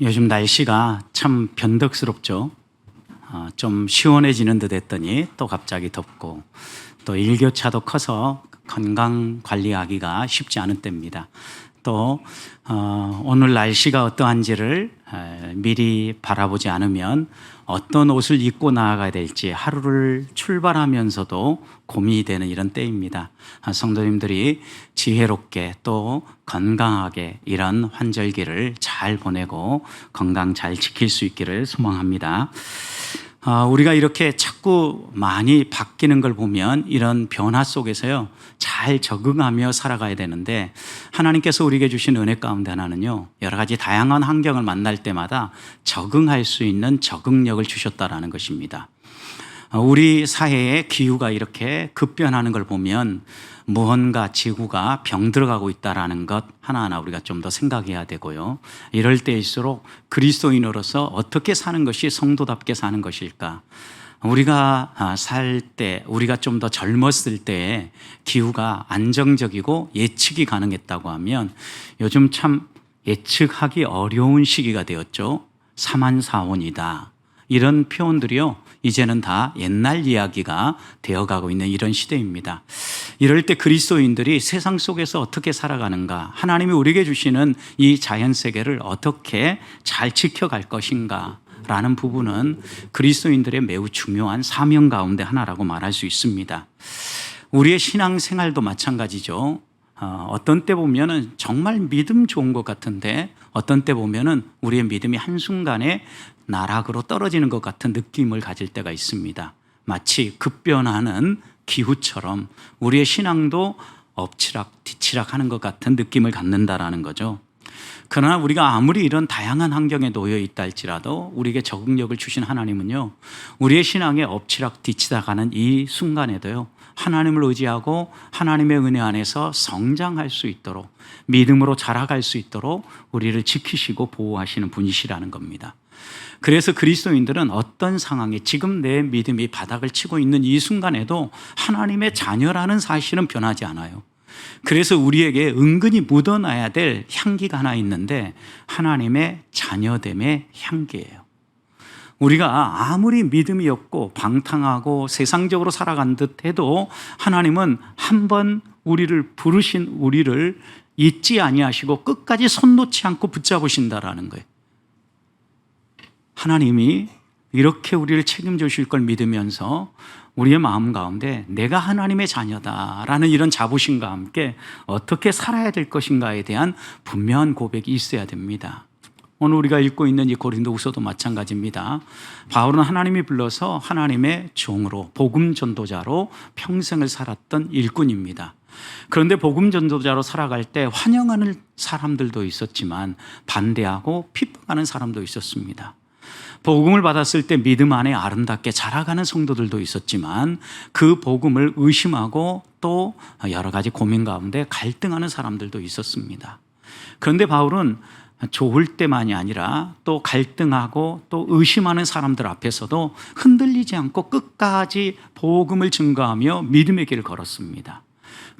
요즘 날씨가 참 변덕스럽죠. 좀 시원해지는 듯 했더니 또 갑자기 덥고 또 일교차도 커서 건강 관리하기가 쉽지 않은 때입니다. 또 오늘 날씨가 어떠한지를 미리 바라보지 않으면 어떤 옷을 입고 나아가야 될지 하루를 출발하면서도 고민이 되는 이런 때입니다. 성도님들이 지혜롭게 또 건강하게 이런 환절기를 잘 보내고 건강 잘 지킬 수 있기를 소망합니다. 우리가 이렇게 자꾸 많이 바뀌는 걸 보면 이런 변화 속에서요 잘 적응하며 살아가야 되는데, 하나님께서 우리에게 주신 은혜 가운데 하나는요 여러 가지 다양한 환경을 만날 때마다 적응할 수 있는 적응력을 주셨다라는 것입니다. 우리 사회의 기후가 이렇게 급변하는 걸 보면 무언가 지구가 병들어가고 있다는 것 하나하나 우리가 좀 더 생각해야 되고요. 이럴 때일수록 그리스도인으로서 어떻게 사는 것이 성도답게 사는 것일까? 우리가 살 때, 우리가 좀 더 젊었을 때에 기후가 안정적이고 예측이 가능했다고 하면 요즘 참 예측하기 어려운 시기가 되었죠. 사만사원이다. 이런 표현들이요 이제는 다 옛날 이야기가 되어가고 있는 이런 시대입니다. 이럴 때 그리스도인들이 세상 속에서 어떻게 살아가는가, 하나님이 우리에게 주시는 이 자연세계를 어떻게 잘 지켜갈 것인가 라는 부분은 그리스도인들의 매우 중요한 사명 가운데 하나라고 말할 수 있습니다. 우리의 신앙생활도 마찬가지죠. 어떤 때 보면은 정말 믿음 좋은 것 같은데 어떤 때 보면은 우리의 믿음이 한순간에 나락으로 떨어지는 것 같은 느낌을 가질 때가 있습니다. 마치 급변하는 기후처럼 우리의 신앙도 엎치락 뒤치락 하는 것 같은 느낌을 갖는다라는 거죠. 그러나 우리가 아무리 이런 다양한 환경에 놓여 있다 할지라도 우리에게 적응력을 주신 하나님은요 우리의 신앙에 엎치락 뒤치락 하는 이 순간에도요 하나님을 의지하고 하나님의 은혜 안에서 성장할 수 있도록, 믿음으로 자라갈 수 있도록 우리를 지키시고 보호하시는 분이시라는 겁니다. 그래서 그리스도인들은 어떤 상황에 지금 내 믿음이 바닥을 치고 있는 이 순간에도 하나님의 자녀라는 사실은 변하지 않아요. 그래서 우리에게 은근히 묻어놔야 될 향기가 하나 있는데 하나님의 자녀됨의 향기예요. 우리가 아무리 믿음이 없고 방탕하고 세상적으로 살아간 듯 해도 하나님은 한번 우리를 부르신 우리를 잊지 아니하시고 끝까지 손 놓지 않고 붙잡으신다라는 거예요. 하나님이 이렇게 우리를 책임져 주실 걸 믿으면서 우리의 마음 가운데 내가 하나님의 자녀다라는 이런 자부심과 함께 어떻게 살아야 될 것인가에 대한 분명한 고백이 있어야 됩니다. 오늘 우리가 읽고 있는 이 고린도후서도 마찬가지입니다. 바울은 하나님이 불러서 하나님의 종으로 복음 전도자로 평생을 살았던 일꾼입니다. 그런데 복음 전도자로 살아갈 때 환영하는 사람들도 있었지만 반대하고 핍박하는 사람도 있었습니다. 복음을 받았을 때 믿음 안에 아름답게 자라가는 성도들도 있었지만 그 복음을 의심하고 또 여러 가지 고민 가운데 갈등하는 사람들도 있었습니다. 그런데 바울은 좋을 때만이 아니라 또 갈등하고 또 의심하는 사람들 앞에서도 흔들리지 않고 끝까지 복음을 증거하며 믿음의 길을 걸었습니다.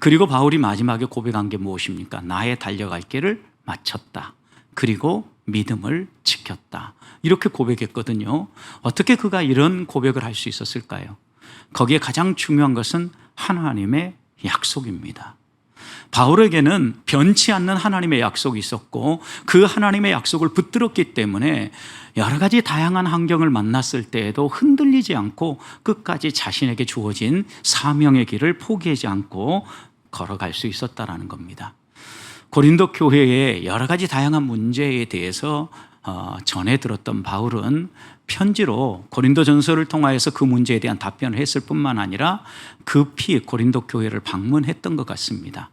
그리고 바울이 마지막에 고백한 게 무엇입니까? 나의 달려갈 길을 마쳤다. 그리고 믿음을 지켰다. 이렇게 고백했거든요. 어떻게 그가 이런 고백을 할 수 있었을까요? 거기에 가장 중요한 것은 하나님의 약속입니다. 바울에게는 변치 않는 하나님의 약속이 있었고 그 하나님의 약속을 붙들었기 때문에 여러 가지 다양한 환경을 만났을 때에도 흔들리지 않고 끝까지 자신에게 주어진 사명의 길을 포기하지 않고 걸어갈 수 있었다는 겁니다. 고린도 교회의 여러 가지 다양한 문제에 대해서 전해 들었던 바울은 편지로 고린도전서를 통하여서 그 문제에 대한 답변을 했을 뿐만 아니라 급히 고린도 교회를 방문했던 것 같습니다.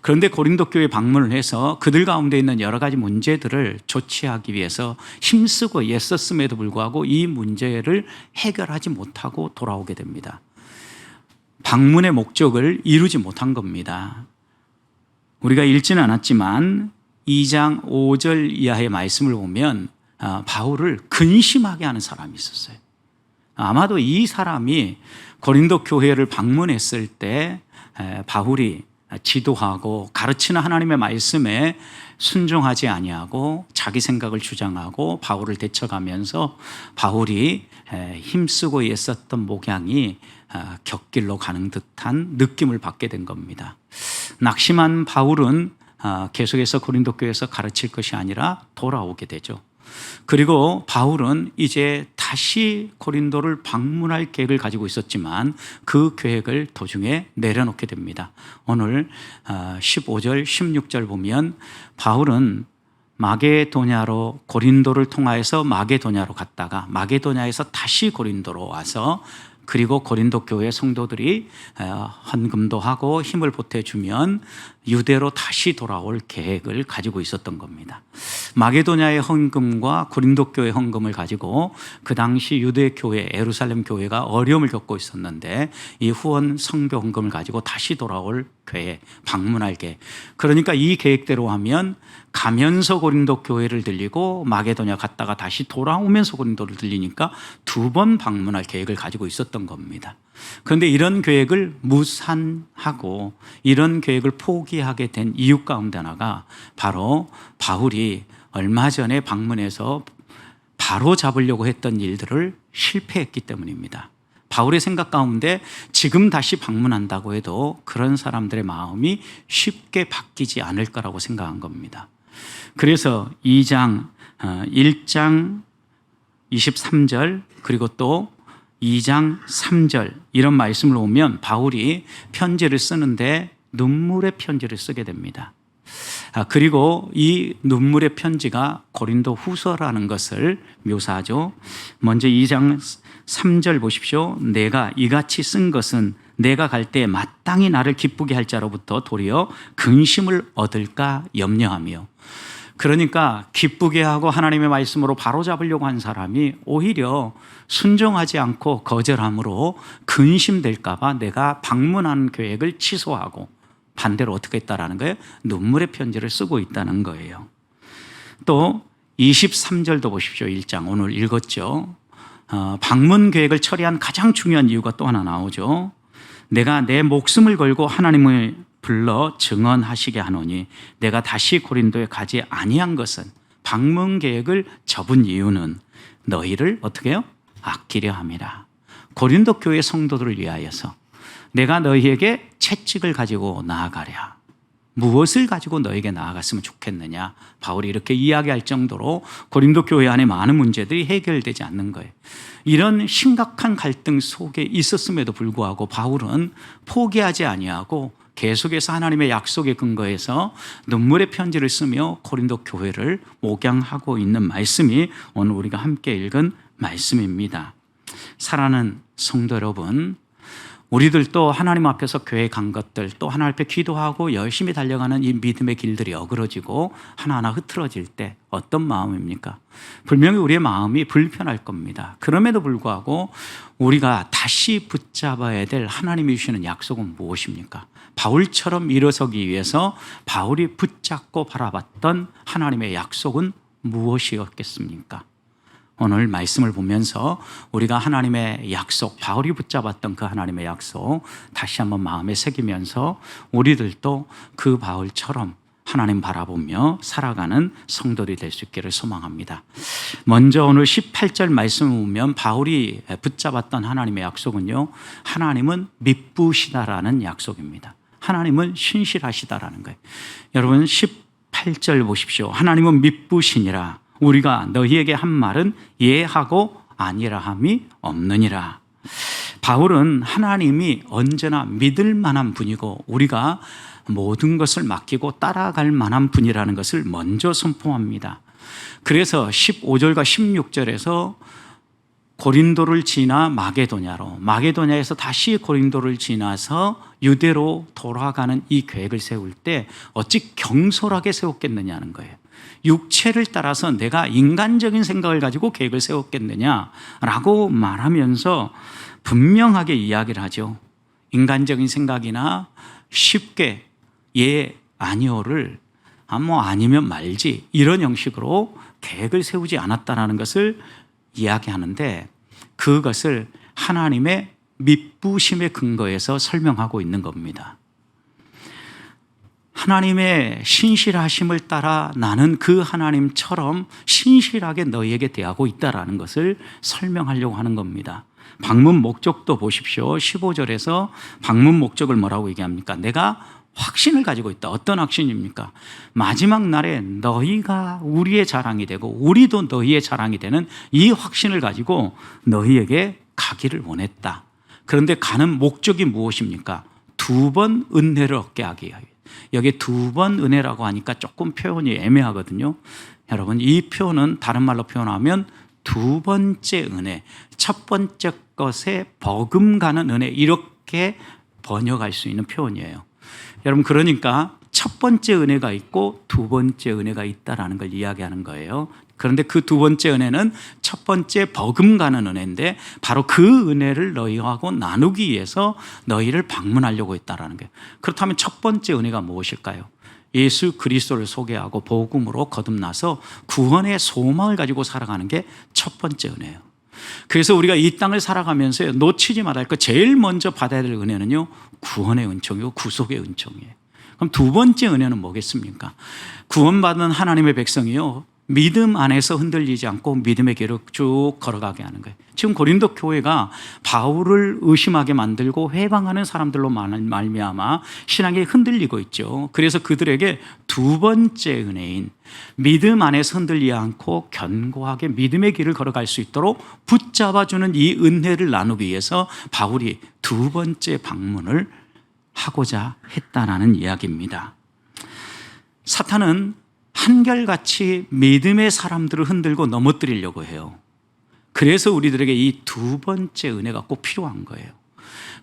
그런데 고린도 교회 방문을 해서 그들 가운데 있는 여러 가지 문제들을 조치하기 위해서 힘쓰고 애썼음에도 불구하고 이 문제를 해결하지 못하고 돌아오게 됩니다. 방문의 목적을 이루지 못한 겁니다. 우리가 읽지는 않았지만 2장 5절 이하의 말씀을 보면 바울을 근심하게 하는 사람이 있었어요. 아마도 이 사람이 고린도 교회를 방문했을 때 바울이 지도하고 가르치는 하나님의 말씀에 순종하지 아니하고 자기 생각을 주장하고 바울을 대처가면서 바울이 힘쓰고 애썼던 목양이 곁길로 가는 듯한 느낌을 받게 된 겁니다. 낙심한 바울은 계속해서 고린도 교회에서 가르칠 것이 아니라 돌아오게 되죠. 그리고 바울은 이제 다시 고린도를 방문할 계획을 가지고 있었지만 그 계획을 도중에 내려놓게 됩니다. 오늘 15절, 16절 보면 바울은 마게도냐로 고린도를 통하여서 마게도냐로 갔다가 마게도냐에서 다시 고린도로 와서 그리고 고린도 교회 성도들이 헌금도 하고 힘을 보태주면 유대로 다시 돌아올 계획을 가지고 있었던 겁니다. 마게도냐의 헌금과 고린도 교회 헌금을 가지고 그 당시 유대 교회, 예루살렘 교회가 어려움을 겪고 있었는데 이 후원 선교 헌금을 가지고 다시 돌아올 계획, 방문할 계획. 그러니까 이 계획대로 하면 가면서 고린도 교회를 들리고 마게도냐 갔다가 다시 돌아오면서 고린도를 들리니까 두 번 방문할 계획을 가지고 있었던 겁니다. 그런데 이런 계획을 무산하고 이런 계획을 포기하게 된 이유 가운데 하나가 바로 바울이 얼마 전에 방문해서 바로 잡으려고 했던 일들을 실패했기 때문입니다. 바울의 생각 가운데 지금 다시 방문한다고 해도 그런 사람들의 마음이 쉽게 바뀌지 않을 거라고 생각한 겁니다. 그래서 1장 23절 그리고 또 2장 3절 이런 말씀을 보면 바울이 편지를 쓰는데 눈물의 편지를 쓰게 됩니다. 그리고 이 눈물의 편지가 고린도 후서라는 것을 묘사하죠. 먼저 2장 3절 보십시오. 내가 이같이 쓴 것은 내가 갈 때 마땅히 나를 기쁘게 할 자로부터 도리어 근심을 얻을까 염려하며. 그러니까 기쁘게 하고 하나님의 말씀으로 바로잡으려고 한 사람이 오히려 순종하지 않고 거절함으로 근심될까 봐 내가 방문한 계획을 취소하고 반대로 어떻게 했다라는 거예요? 눈물의 편지를 쓰고 있다는 거예요. 또 23절도 보십시오. 1장 오늘 읽었죠. 방문 계획을 처리한 가장 중요한 이유가 또 하나 나오죠. 내가 내 목숨을 걸고 하나님을 불러 증언하시게 하노니 내가 다시 고린도에 가지 아니한 것은 방문 계획을 접은 이유는 너희를 어떻게 해요? 아끼려 함이라. 고린도 교회 성도들을 위하여서 내가 너희에게 채찍을 가지고 나아가랴. 무엇을 가지고 너에게 나아갔으면 좋겠느냐. 바울이 이렇게 이야기할 정도로 고린도 교회 안에 많은 문제들이 해결되지 않는 거예요. 이런 심각한 갈등 속에 있었음에도 불구하고 바울은 포기하지 아니하고 계속해서 하나님의 약속에 근거해서 눈물의 편지를 쓰며 고린도 교회를 목양하고 있는 말씀이 오늘 우리가 함께 읽은 말씀입니다. 사랑하는 성도 여러분, 우리들도 하나님 앞에서 교회 간 것들 또 하나님 앞에 기도하고 열심히 달려가는 이 믿음의 길들이 어그러지고 하나하나 흐트러질 때 어떤 마음입니까? 분명히 우리의 마음이 불편할 겁니다. 그럼에도 불구하고 우리가 다시 붙잡아야 될 하나님이 주시는 약속은 무엇입니까? 바울처럼 일어서기 위해서 바울이 붙잡고 바라봤던 하나님의 약속은 무엇이었겠습니까? 오늘 말씀을 보면서 우리가 하나님의 약속, 바울이 붙잡았던 그 하나님의 약속 다시 한번 마음에 새기면서 우리들도 그 바울처럼 하나님 바라보며 살아가는 성도들이 될 수 있기를 소망합니다. 먼저 오늘 18절 말씀을 보면 바울이 붙잡았던 하나님의 약속은요, 하나님은 미쁘시다라는 약속입니다. 하나님은 신실하시다라는 거예요. 여러분 18절 보십시오. 하나님은 미쁘시니라. 우리가 너희에게 한 말은 예하고 아니라 함이 없느니라. 바울은 하나님이 언제나 믿을 만한 분이고 우리가 모든 것을 맡기고 따라갈 만한 분이라는 것을 먼저 선포합니다. 그래서 15절과 16절에서 고린도를 지나 마게도냐에서 다시 고린도를 지나서 유대로 돌아가는 이 계획을 세울 때 어찌 경솔하게 세웠겠느냐는 거예요. 육체를 따라서 내가 인간적인 생각을 가지고 계획을 세웠겠느냐라고 말하면서 분명하게 이야기를 하죠. 인간적인 생각이나 쉽게 예, 아니오를 아니면 말지 이런 형식으로 계획을 세우지 않았다는 것을 이야기하는데 그것을 하나님의 미쁘심의 근거에서 설명하고 있는 겁니다. 하나님의 신실하심을 따라 나는 그 하나님처럼 신실하게 너희에게 대하고 있다라는 것을 설명하려고 하는 겁니다. 방문 목적도 보십시오. 15절에서 방문 목적을 뭐라고 얘기합니까? 내가 확신을 가지고 있다. 어떤 확신입니까? 마지막 날에 너희가 우리의 자랑이 되고 우리도 너희의 자랑이 되는 이 확신을 가지고 너희에게 가기를 원했다. 그런데 가는 목적이 무엇입니까? 2번 은혜를 얻게 하기 위하여. 여기 2번 은혜라고 하니까 조금 표현이 애매하거든요. 여러분, 이 표현은 다른 말로 표현하면 2번째 은혜, 첫 번째 것에 버금가는 은혜, 이렇게 번역할 수 있는 표현이에요. 여러분, 그러니까 첫 번째 은혜가 있고 2번째 은혜가 있다라는 걸 이야기하는 거예요. 그런데 그 2번째 은혜는 첫 번째 버금가는 은혜인데 바로 그 은혜를 너희하고 나누기 위해서 너희를 방문하려고 했다라는 거예요. 그렇다면 첫 번째 은혜가 무엇일까요? 예수 그리스도를 소개하고 복음으로 거듭나서 구원의 소망을 가지고 살아가는 게 첫 번째 은혜예요. 그래서 우리가 이 땅을 살아가면서 놓치지 말아야 할 것, 제일 먼저 받아야 될 은혜는요, 구원의 은총이고 구속의 은총이에요. 그럼 2번째 은혜는 뭐겠습니까? 구원받은 하나님의 백성이요, 믿음 안에서 흔들리지 않고 믿음의 길을 쭉 걸어가게 하는 거예요. 지금 고린도 교회가 바울을 의심하게 만들고 회방하는 사람들로 말미암아 신앙이 흔들리고 있죠. 그래서 그들에게 2번째 은혜인 믿음 안에서 흔들리지 않고 견고하게 믿음의 길을 걸어갈 수 있도록 붙잡아주는 이 은혜를 나누기 위해서 바울이 2번째 방문을 하고자 했다라는 이야기입니다. 사탄은 한결같이 믿음의 사람들을 흔들고 넘어뜨리려고 해요. 그래서 우리들에게 이 2번째 은혜가 꼭 필요한 거예요.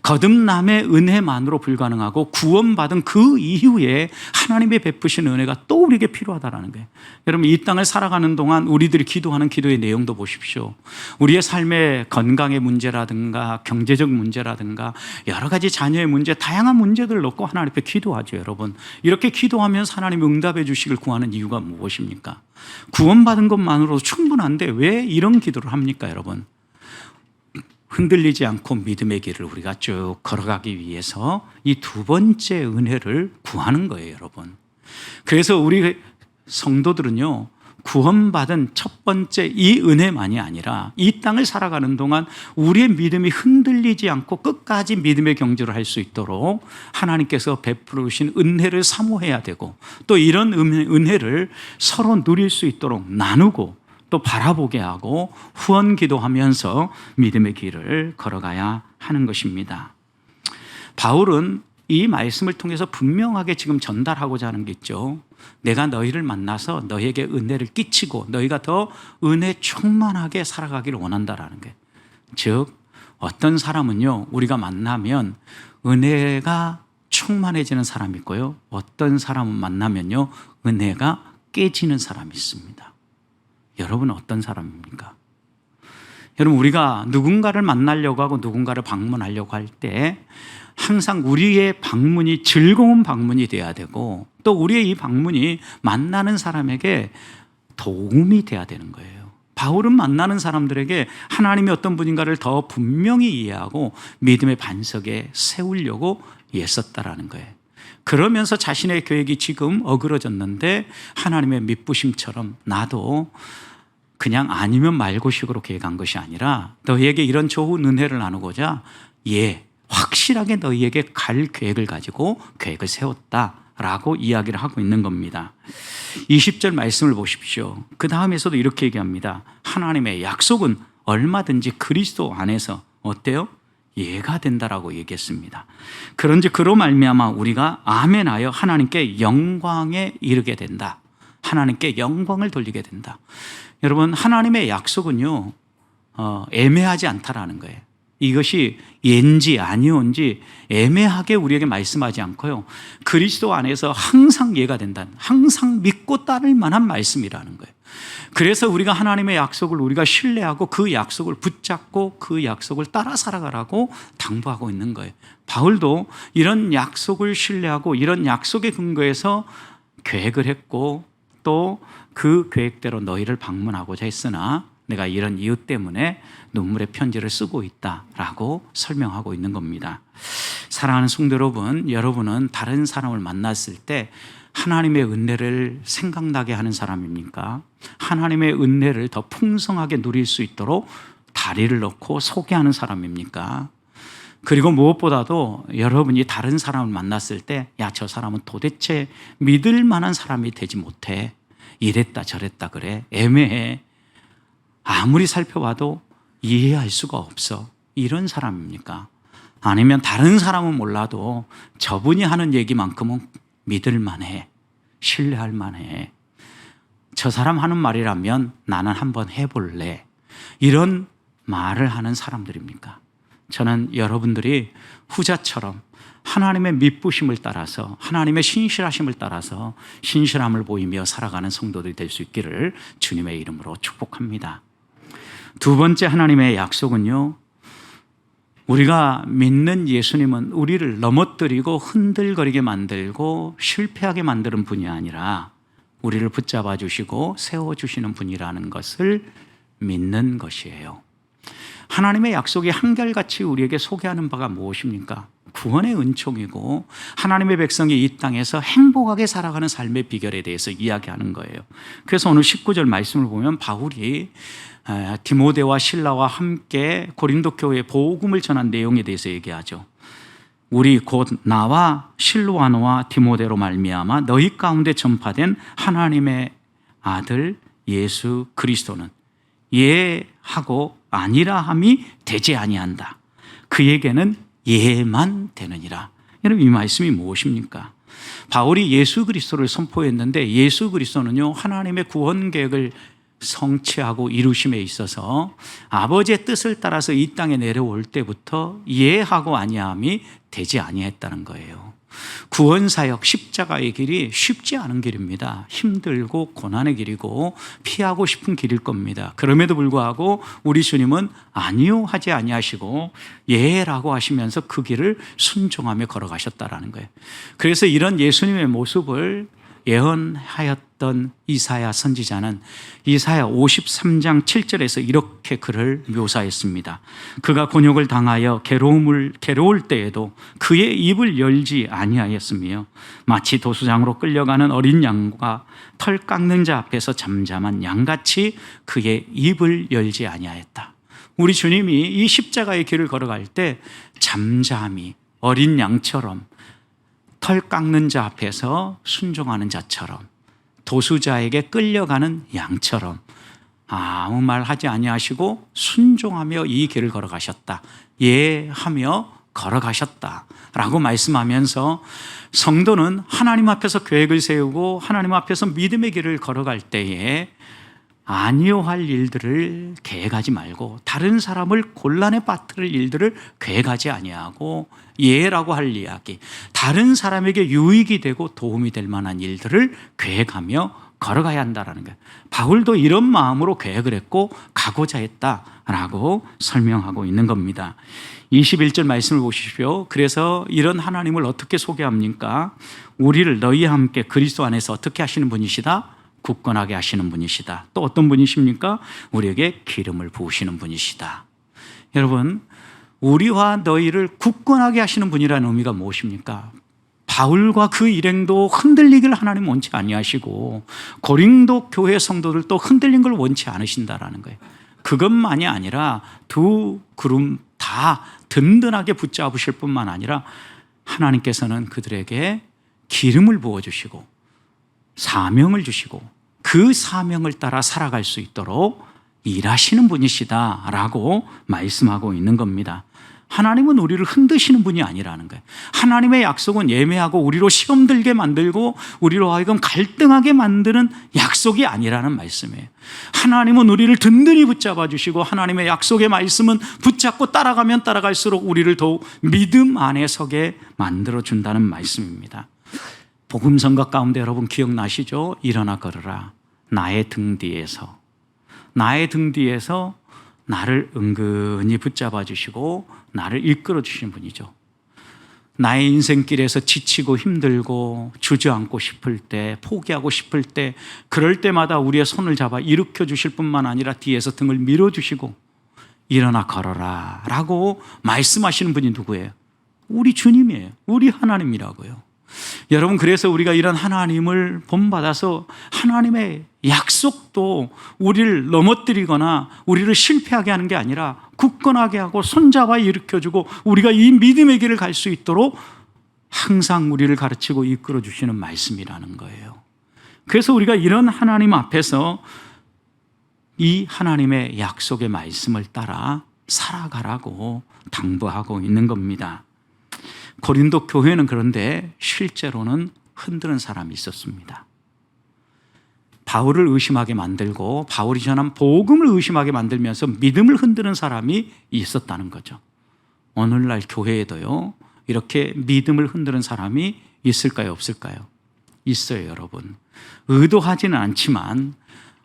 거듭남의 은혜만으로 불가능하고 구원받은 그 이후에 하나님의 베푸신 은혜가 또 우리에게 필요하다는 거예요. 여러분, 이 땅을 살아가는 동안 우리들이 기도하는 기도의 내용도 보십시오. 우리의 삶의 건강의 문제라든가 경제적 문제라든가 여러 가지 자녀의 문제, 다양한 문제들을 놓고 하나님 앞에 기도하죠. 여러분, 이렇게 기도하면서 하나님이 응답해 주시길 구하는 이유가 무엇입니까? 구원받은 것만으로도 충분한데 왜 이런 기도를 합니까? 여러분, 흔들리지 않고 믿음의 길을 우리가 쭉 걸어가기 위해서 이 2번째 은혜를 구하는 거예요, 여러분. 그래서 우리 성도들은요, 구원받은 첫 번째 이 은혜만이 아니라 이 땅을 살아가는 동안 우리의 믿음이 흔들리지 않고 끝까지 믿음의 경주를 할 수 있도록 하나님께서 베풀으신 은혜를 사모해야 되고, 또 이런 은혜를 서로 누릴 수 있도록 나누고 또 바라보게 하고 후원 기도하면서 믿음의 길을 걸어가야 하는 것입니다. 바울은 이 말씀을 통해서 분명하게 지금 전달하고자 하는 게 있죠. 내가 너희를 만나서 너희에게 은혜를 끼치고 너희가 더 은혜 충만하게 살아가기를 원한다라는 거예요. 즉, 어떤 사람은요, 우리가 만나면 은혜가 충만해지는 사람이 있고요, 어떤 사람은 만나면요, 은혜가 깨지는 사람이 있습니다. 여러분은 어떤 사람입니까? 여러분, 우리가 누군가를 만나려고 하고 누군가를 방문하려고 할 때 항상 우리의 방문이 즐거운 방문이 돼야 되고, 또 우리의 이 방문이 만나는 사람에게 도움이 돼야 되는 거예요. 바울은 만나는 사람들에게 하나님이 어떤 분인가를 더 분명히 이해하고 믿음의 반석에 세우려고 애썼다라는 거예요. 그러면서 자신의 계획이 지금 어그러졌는데 하나님의 미쁘심처럼 나도 그냥 아니면 말고 식으로 계획한 것이 아니라 너희에게 이런 좋은 은혜를 나누고자 확실하게 너희에게 갈 계획을 가지고 계획을 세웠다라고 이야기를 하고 있는 겁니다. 20절 말씀을 보십시오. 그 다음에서도 이렇게 얘기합니다. 하나님의 약속은 얼마든지 그리스도 안에서 어때요? 예가 된다라고 얘기했습니다. 그런지 그로 말미암아 우리가 아멘하여 하나님께 영광에 이르게 된다. 하나님께 영광을 돌리게 된다. 여러분, 하나님의 약속은요, 애매하지 않다라는 거예요. 이것이 예인지 아니온지 애매하게 우리에게 말씀하지 않고요, 그리스도 안에서 항상 예가 된다는, 항상 믿고 따를 만한 말씀이라는 거예요. 그래서 우리가 하나님의 약속을 우리가 신뢰하고 그 약속을 붙잡고 그 약속을 따라 살아가라고 당부하고 있는 거예요. 바울도 이런 약속을 신뢰하고 이런 약속의 근거에서 계획을 했고 또 그 계획대로 너희를 방문하고자 했으나 내가 이런 이유 때문에 눈물의 편지를 쓰고 있다라고 설명하고 있는 겁니다. 사랑하는 성도 여러분, 여러분은 다른 사람을 만났을 때 하나님의 은혜를 생각나게 하는 사람입니까? 하나님의 은혜를 더 풍성하게 누릴 수 있도록 다리를 놓고 소개하는 사람입니까? 그리고 무엇보다도 여러분이 다른 사람을 만났을 때, 야, 저 사람은 도대체 믿을 만한 사람이 되지 못해. 이랬다 저랬다 그래. 애매해. 아무리 살펴봐도 이해할 수가 없어. 이런 사람입니까? 아니면 다른 사람은 몰라도 저분이 하는 얘기만큼은 믿을 만해. 신뢰할 만해. 저 사람 하는 말이라면 나는 한번 해볼래. 이런 말을 하는 사람들입니까? 저는 여러분들이 후자처럼 하나님의 믿부심을 따라서, 하나님의 신실하심을 따라서 신실함을 보이며 살아가는 성도들이 될 수 있기를 주님의 이름으로 축복합니다. 두 번째 하나님의 약속은요, 우리가 믿는 예수님은 우리를 넘어뜨리고 흔들거리게 만들고 실패하게 만드는 분이 아니라 우리를 붙잡아 주시고 세워주시는 분이라는 것을 믿는 것이에요. 하나님의 약속이 한결같이 우리에게 소개하는 바가 무엇입니까? 구원의 은총이고 하나님의 백성이 이 땅에서 행복하게 살아가는 삶의 비결에 대해서 이야기하는 거예요. 그래서 오늘 19절 말씀을 보면 바울이 디모데와 실라와 함께 고린도 교회에 복음을 전한 내용에 대해서 얘기하죠. 우리 곧 나와 실로아노와 디모데로 말미암아 너희 가운데 전파된 하나님의 아들 예수 그리스도는 예하고 아니라 함이 되지 아니한다. 그에게는 예만 되느니라. 여러분, 이 말씀이 무엇입니까? 바울이 예수 그리스도를 선포했는데 예수 그리스도는요, 하나님의 구원 계획을 성취하고 이루심에 있어서 아버지의 뜻을 따라서 이 땅에 내려올 때부터 예하고 아니함이 되지 아니했다는 거예요. 구원사역 십자가의 길이 쉽지 않은 길입니다. 힘들고 고난의 길이고 피하고 싶은 길일 겁니다. 그럼에도 불구하고 우리 주님은 아니요 하지 아니하시고 예라고 하시면서 그 길을 순종하며 걸어가셨다라는 거예요. 그래서 이런 예수님의 모습을 예언하였던 이사야 선지자는 이사야 53장 7절에서 이렇게 그를 묘사했습니다. 그가 곤욕을 당하여 괴로울 때에도 그의 입을 열지 아니하였으며 마치 도수장으로 끌려가는 어린 양과 털 깎는 자 앞에서 잠잠한 양같이 그의 입을 열지 아니하였다. 우리 주님이 이 십자가의 길을 걸어갈 때 잠잠히 어린 양처럼, 털 깎는 자 앞에서 순종하는 자처럼, 도수자에게 끌려가는 양처럼 아무 말 하지 아니하시고 순종하며 이 길을 걸어가셨다. 예하며 걸어가셨다라고 말씀하면서 성도는 하나님 앞에서 계획을 세우고 하나님 앞에서 믿음의 길을 걸어갈 때에 아니요 할 일들을 계획하지 말고, 다른 사람을 곤란에 빠뜨릴 일들을 계획하지 아니하고 예라고 할 이야기, 다른 사람에게 유익이 되고 도움이 될 만한 일들을 계획하며 걸어가야 한다는 거예요. 바울도 이런 마음으로 계획을 했고 가고자 했다라고 설명하고 있는 겁니다. 21절 말씀을 보십시오. 그래서 이런 하나님을 어떻게 소개합니까? 우리를 너희와 함께 그리스도 안에서 어떻게 하시는 분이시다? 굳건하게 하시는 분이시다. 또 어떤 분이십니까? 우리에게 기름을 부으시는 분이시다. 여러분, 우리와 너희를 굳건하게 하시는 분이라는 의미가 무엇입니까? 바울과 그 일행도 흔들리기를 하나님 원치 아니하시고 고린도 교회 성도들도 흔들린 걸 원치 않으신다라는 거예요. 그것만이 아니라 두 그룹 다 든든하게 붙잡으실 뿐만 아니라 하나님께서는 그들에게 기름을 부어주시고 사명을 주시고 그 사명을 따라 살아갈 수 있도록 일하시는 분이시다라고 말씀하고 있는 겁니다. 하나님은 우리를 흔드시는 분이 아니라는 거예요. 하나님의 약속은 예매하고 우리로 시험 들게 만들고 우리로 하여금 갈등하게 만드는 약속이 아니라는 말씀이에요. 하나님은 우리를 든든히 붙잡아 주시고 하나님의 약속의 말씀은 붙잡고 따라가면 따라갈수록 우리를 더욱 믿음 안에 서게 만들어 준다는 말씀입니다. 복음 선거 가운데 여러분 기억나시죠? 일어나 걸어라. 나의 등 뒤에서, 나의 등 뒤에서 나를 은근히 붙잡아 주시고 나를 이끌어 주시는 분이죠. 나의 인생길에서 지치고 힘들고 주저앉고 싶을 때, 포기하고 싶을 때, 그럴 때마다 우리의 손을 잡아 일으켜 주실 뿐만 아니라 뒤에서 등을 밀어주시고 일어나 걸어라 라고 말씀하시는 분이 누구예요? 우리 주님이에요. 우리 하나님이라고요. 여러분, 그래서 우리가 이런 하나님을 본받아서 하나님의 약속도 우리를 넘어뜨리거나 우리를 실패하게 하는 게 아니라 굳건하게 하고 손잡아 일으켜주고 우리가 이 믿음의 길을 갈 수 있도록 항상 우리를 가르치고 이끌어 주시는 말씀이라는 거예요. 그래서 우리가 이런 하나님 앞에서 이 하나님의 약속의 말씀을 따라 살아가라고 당부하고 있는 겁니다. 고린도 교회는 그런데 실제로는 흔드는 사람이 있었습니다. 바울을 의심하게 만들고 바울이 전한 복음을 의심하게 만들면서 믿음을 흔드는 사람이 있었다는 거죠. 오늘날 교회에도요, 이렇게 믿음을 흔드는 사람이 있을까요, 없을까요? 있어요, 여러분. 의도하지는 않지만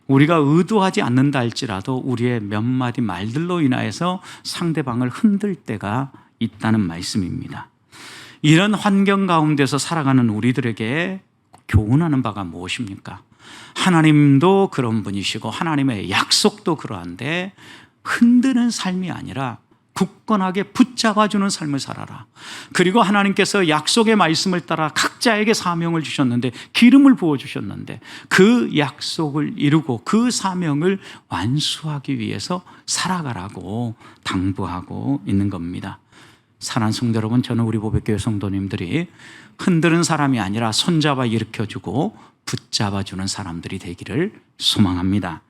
우리가 의도하지 않는다 할지라도 우리의 몇 마디 말들로 인하여서 상대방을 흔들 때가 있다는 말씀입니다. 이런 환경 가운데서 살아가는 우리들에게 교훈하는 바가 무엇입니까? 하나님도 그런 분이시고 하나님의 약속도 그러한데 흔드는 삶이 아니라 굳건하게 붙잡아주는 삶을 살아라. 그리고 하나님께서 약속의 말씀을 따라 각자에게 사명을 주셨는데, 기름을 부어주셨는데 그 약속을 이루고 그 사명을 완수하기 위해서 살아가라고 당부하고 있는 겁니다. 사랑하는 성도 여러분, 저는 우리 보배교회 성도님들이 흔드는 사람이 아니라 손잡아 일으켜주고 붙잡아주는 사람들이 되기를 소망합니다.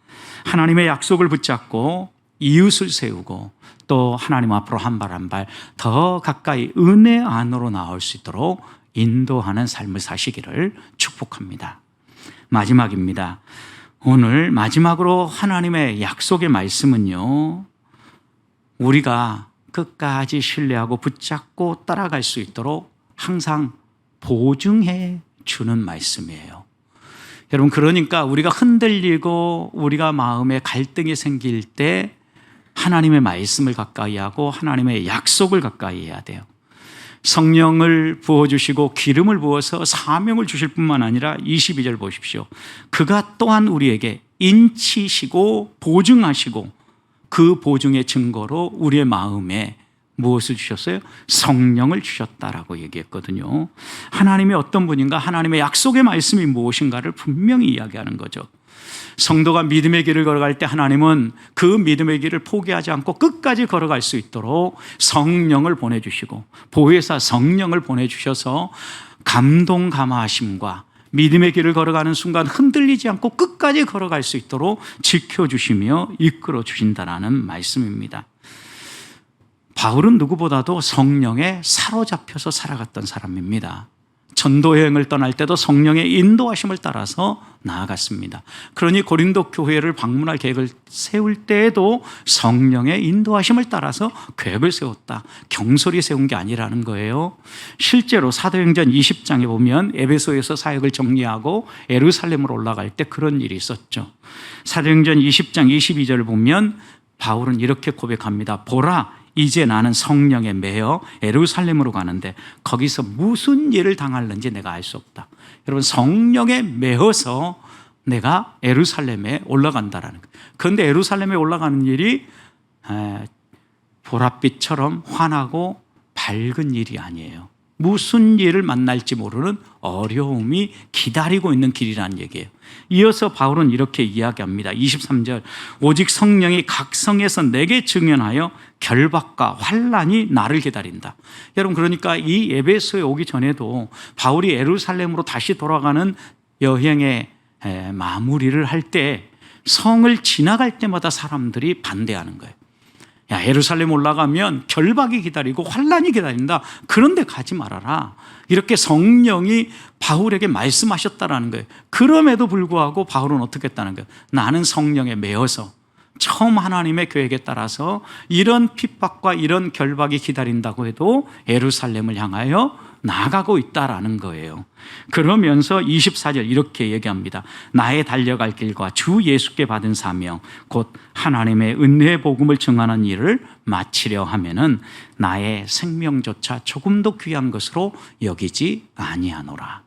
하나님의 약속을 붙잡고 이웃을 세우고 또 하나님 앞으로 한 발 한 발 더 가까이 은혜 안으로 나올 수 있도록 인도하는 삶을 사시기를 축복합니다. 마지막입니다. 오늘 마지막으로 하나님의 약속의 말씀은요, 우리가 끝까지 신뢰하고 붙잡고 따라갈 수 있도록 항상 보증해 주는 말씀이에요. 여러분, 그러니까 우리가 흔들리고 우리가 마음에 갈등이 생길 때 하나님의 말씀을 가까이 하고 하나님의 약속을 가까이 해야 돼요. 성령을 부어주시고 기름을 부어서 사명을 주실 뿐만 아니라 22절 보십시오. 그가 또한 우리에게 인치시고 보증하시고 그 보증의 증거로 우리의 마음에 무엇을 주셨어요? 성령을 주셨다라고 얘기했거든요. 하나님이 어떤 분인가, 하나님의 약속의 말씀이 무엇인가를 분명히 이야기하는 거죠. 성도가 믿음의 길을 걸어갈 때 하나님은 그 믿음의 길을 포기하지 않고 끝까지 걸어갈 수 있도록 성령을 보내주시고 보혜사 성령을 보내주셔서 감동 감화하심과 믿음의 길을 걸어가는 순간 흔들리지 않고 끝까지 걸어갈 수 있도록 지켜주시며 이끌어 주신다는 말씀입니다. 바울은 누구보다도 성령에 사로잡혀서 살아갔던 사람입니다. 전도여행을 떠날 때도 성령의 인도하심을 따라서 나아갔습니다. 그러니 고린도 교회를 방문할 계획을 세울 때에도 성령의 인도하심을 따라서 계획을 세웠다. 경솔히 세운 게 아니라는 거예요. 실제로 사도행전 20장에 보면 에베소에서 사역을 정리하고 예루살렘으로 올라갈 때 그런 일이 있었죠. 사도행전 20장 22절을 보면 바울은 이렇게 고백합니다. 보라, 이제 나는 성령에 매여 예루살렘으로 가는데 거기서 무슨 일을 당할는지 내가 알 수 없다. 여러분, 성령에 매어서 내가 예루살렘에 올라간다라는 거예요. 그런데 예루살렘에 올라가는 일이 보랏빛처럼 환하고 밝은 일이 아니에요. 무슨 일을 만날지 모르는 어려움이 기다리고 있는 길이라는 얘기예요. 이어서 바울은 이렇게 이야기합니다. 23절, 오직 성령이 각 성에서 내게 증언하여 결박과 환난이 나를 기다린다. 여러분, 그러니까 이 에베소에 오기 전에도 바울이 예루살렘으로 다시 돌아가는 여행의 마무리를 할 때 성을 지나갈 때마다 사람들이 반대하는 거예요. 야, 예루살렘 올라가면 결박이 기다리고 환난이 기다린다. 그런데 가지 말아라. 이렇게 성령이 바울에게 말씀하셨다라는 거예요. 그럼에도 불구하고 바울은 어떻게 했다는 거예요? 나는 성령에 매어서 처음 하나님의 계획에 따라서 이런 핍박과 이런 결박이 기다린다고 해도 예루살렘을 향하여 나아가고 있다라는 거예요. 그러면서 24절 이렇게 얘기합니다. 나의 달려갈 길과 주 예수께 받은 사명 곧 하나님의 은혜의 복음을 증언하는 일을 마치려 하면은 나의 생명조차 조금도 귀한 것으로 여기지 아니하노라.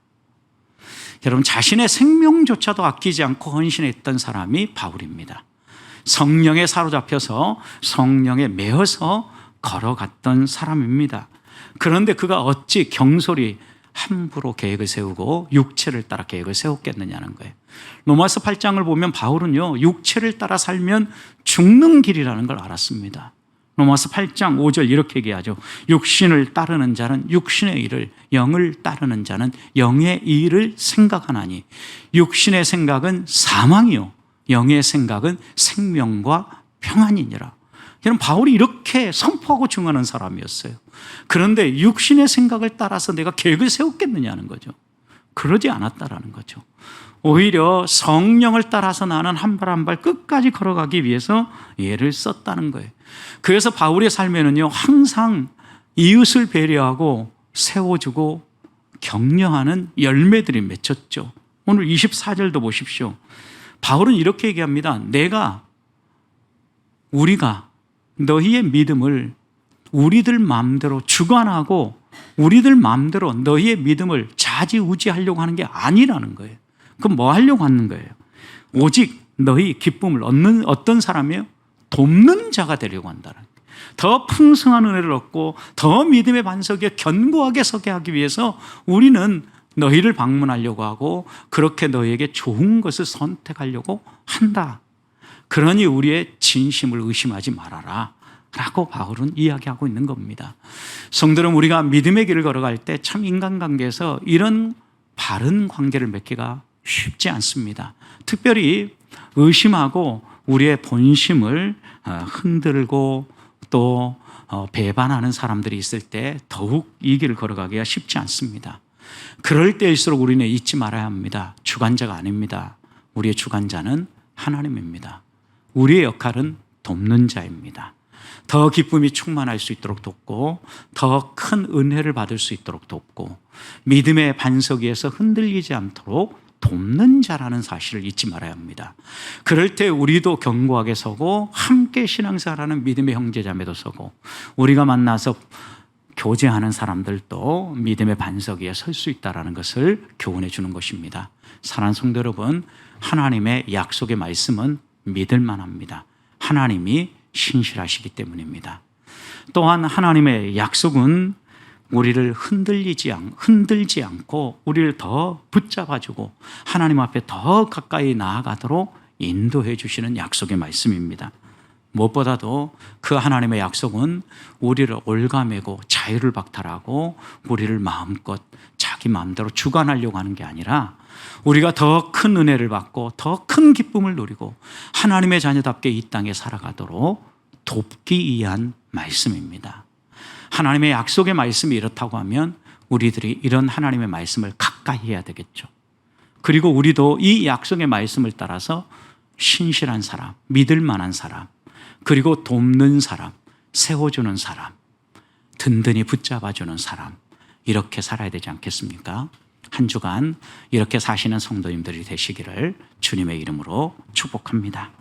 여러분, 자신의 생명조차도 아끼지 않고 헌신했던 사람이 바울입니다. 성령에 사로잡혀서 성령에 매어서 걸어갔던 사람입니다. 그런데 그가 어찌 경솔히 함부로 계획을 세우고 육체를 따라 계획을 세웠겠느냐는 거예요. 로마서 8장을 보면 바울은요, 육체를 따라 살면 죽는 길이라는 걸 알았습니다. 로마서 8장 5절 이렇게 얘기하죠. 육신을 따르는 자는 육신의 일을, 영을 따르는 자는 영의 일을 생각하나니 육신의 생각은 사망이요 영의 생각은 생명과 평안이니라. 여러분, 바울이 이렇게 선포하고 증언하는 사람이었어요. 그런데 육신의 생각을 따라서 내가 계획을 세웠겠느냐는 거죠. 그러지 않았다라는 거죠. 오히려 성령을 따라서 나는 한 발 한 발 끝까지 걸어가기 위해서 애를 썼다는 거예요. 그래서 바울의 삶에는요, 항상 이웃을 배려하고 세워주고 격려하는 열매들이 맺혔죠. 오늘 24절도 보십시오. 바울은 이렇게 얘기합니다. 우리가 너희의 믿음을 우리들 마음대로 주관하고 우리들 마음대로 너희의 믿음을 좌지우지하려고 하는 게 아니라는 거예요. 그럼 뭐 하려고 하는 거예요? 오직 너희 기쁨을 얻는 어떤 사람이에요? 돕는 자가 되려고 한다는 거예요. 더 풍성한 은혜를 얻고 더 믿음의 반석 위에 견고하게 서게 하기 위해서 우리는 너희를 방문하려고 하고 그렇게 너희에게 좋은 것을 선택하려고 한다. 그러니 우리의 진심을 의심하지 말아라 라고 바울은 이야기하고 있는 겁니다. 성도는 우리가 믿음의 길을 걸어갈 때 참 인간관계에서 이런 바른 관계를 맺기가 쉽지 않습니다. 특별히 의심하고 우리의 본심을 흔들고 또 배반하는 사람들이 있을 때 더욱 이 길을 걸어가기가 쉽지 않습니다. 그럴 때일수록 우리는 잊지 말아야 합니다. 주관자가 아닙니다. 우리의 주관자는 하나님입니다. 우리의 역할은 돕는 자입니다. 더 기쁨이 충만할 수 있도록 돕고 더 큰 은혜를 받을 수 있도록 돕고 믿음의 반석 위에서 흔들리지 않도록 돕는 자라는 사실을 잊지 말아야 합니다. 그럴 때 우리도 견고하게 서고 함께 신앙생활하는 믿음의 형제자매도 서고 우리가 만나서 교제하는 사람들도 믿음의 반석 위에 설 수 있다는 것을 교훈해 주는 것입니다. 사랑하는 성도 여러분, 하나님의 약속의 말씀은 믿을 만합니다. 하나님이 신실하시기 때문입니다. 또한 하나님의 약속은 우리를 흔들지 않고 우리를 더 붙잡아주고 하나님 앞에 더 가까이 나아가도록 인도해 주시는 약속의 말씀입니다. 무엇보다도 그 하나님의 약속은 우리를 올가매고 자유를 박탈하고 우리를 마음껏 자기 마음대로 주관하려고 하는 게 아니라 우리가 더 큰 은혜를 받고 더 큰 기쁨을 누리고 하나님의 자녀답게 이 땅에 살아가도록 돕기 위한 말씀입니다. 하나님의 약속의 말씀이 이렇다고 하면 우리들이 이런 하나님의 말씀을 가까이 해야 되겠죠. 그리고 우리도 이 약속의 말씀을 따라서 신실한 사람, 믿을 만한 사람, 그리고 돕는 사람, 세워주는 사람, 든든히 붙잡아주는 사람, 이렇게 살아야 되지 않겠습니까? 한 주간 이렇게 사시는 성도님들이 되시기를 주님의 이름으로 축복합니다.